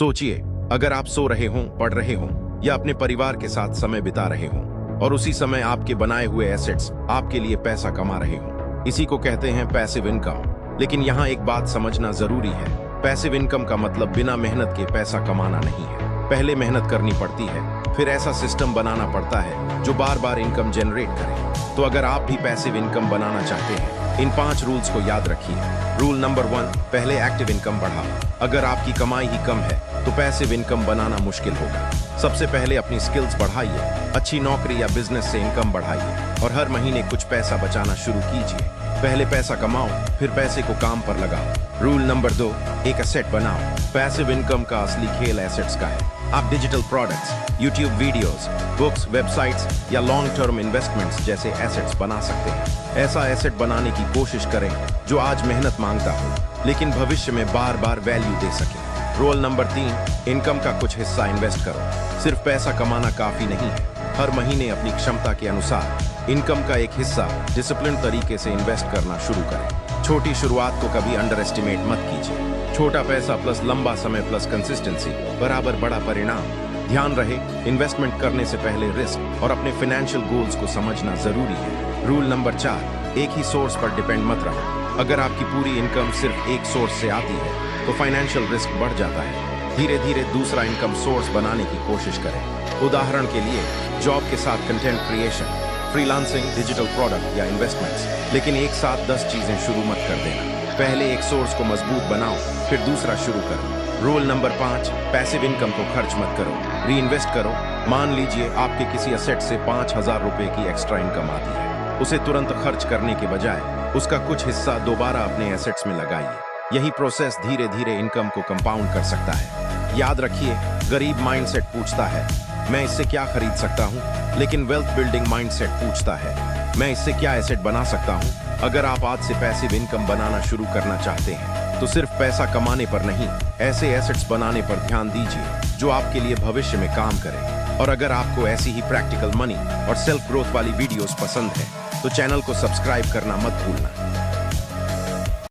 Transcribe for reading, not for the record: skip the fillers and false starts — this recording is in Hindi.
सोचिए, अगर आप सो रहे हों, पढ़ रहे हों या अपने परिवार के साथ समय बिता रहे हों और उसी समय आपके बनाए हुए एसेट्स आपके लिए पैसा कमा रहे हों, इसी को कहते हैं पैसिव इनकम। लेकिन यहाँ एक बात समझना जरूरी है, पैसिव इनकम का मतलब बिना मेहनत के पैसा कमाना नहीं है। पहले मेहनत करनी पड़ती है, फिर ऐसा सिस्टम बनाना पड़ता है जो बार बार इनकम जनरेट करे। तो अगर आप भी पैसिव इनकम बनाना चाहते हैं, इन 5 रूल्स को याद रखिए। रूल नंबर 1, पहले एक्टिव इनकम बढ़ाओ। अगर आपकी कमाई ही कम है तो पैसिव इनकम बनाना मुश्किल होगा। सबसे पहले अपनी स्किल्स बढ़ाइए, अच्छी नौकरी या बिजनेस से इनकम बढ़ाइए और हर महीने कुछ पैसा बचाना शुरू कीजिए। पहले पैसा कमाओ, फिर पैसे को काम पर लगाओ। रूल नंबर 2, एक एसेट बनाओ। पैसिव इनकम का असली खेल एसेट्स का है। आप digital products, YouTube videos, books, websites या लॉन्ग टर्म इन्वेस्टमेंट्स जैसे एसेट्स बना सकते हैं। ऐसा एसेट बनाने की कोशिश करें जो आज मेहनत मांगता हो लेकिन भविष्य में बार बार वैल्यू दे सके। रूल नंबर 3, इनकम का कुछ हिस्सा इन्वेस्ट करो। सिर्फ पैसा कमाना काफी नहीं है, हर महीने अपनी क्षमता के अनुसार इनकम का एक हिस्सा डिसिप्लिन तरीके से इन्वेस्ट करना शुरू करें। छोटी शुरुआत को कभी अंडर एस्टिमेट मत कीजिए। छोटा पैसा प्लस लंबा समय प्लस कंसिस्टेंसी बराबर बड़ा परिणाम। ध्यान रहे, इन्वेस्टमेंट करने से पहले रिस्क और अपने फाइनेंशियल गोल्स को समझना जरूरी है। रूल नंबर 4, एक ही सोर्स पर डिपेंड मत रहो। अगर आपकी पूरी इनकम सिर्फ एक सोर्स से आती है तो फाइनेंशियल रिस्क बढ़ जाता है। धीरे धीरे दूसरा इनकम सोर्स बनाने की कोशिश करें। उदाहरण के लिए जॉब के साथ content creation, freelancing, digital product या इन्वेस्टमेंट्स। लेकिन एक साथ 10 चीजें शुरू मत कर देना। पहले एक सोर्स को मजबूत बनाओ, फिर दूसरा शुरू करो। रूल नंबर 5, पैसिव इनकम को खर्च मत करो, री इन्वेस्ट करो। मान लीजिए आपके किसी असेट से 5,000 रुपए की एक्स्ट्रा इनकम आती है, उसे तुरंत खर्च करने के बजाय उसका कुछ हिस्सा दोबारा अपने एसेट्स में लगाइए। यही प्रोसेस धीरे धीरे इनकम को कंपाउंड कर सकता है। याद रखिए, गरीब माइंडसेट पूछता है मैं इससे क्या खरीद सकता हूँ, लेकिन वेल्थ बिल्डिंग माइंडसेट पूछता है मैं इससे क्या एसेट बना सकता हूँ। अगर आप आज से पैसिव इनकम बनाना शुरू करना चाहते हैं तो सिर्फ पैसा कमाने पर नहीं, ऐसे एसेट्स बनाने पर ध्यान दीजिए जो आपके लिए भविष्य में काम करें। और अगर आपको ऐसी ही प्रैक्टिकल मनी और सेल्फ ग्रोथ वाली वीडियोस पसंद है तो चैनल को सब्सक्राइब करना मत भूलना।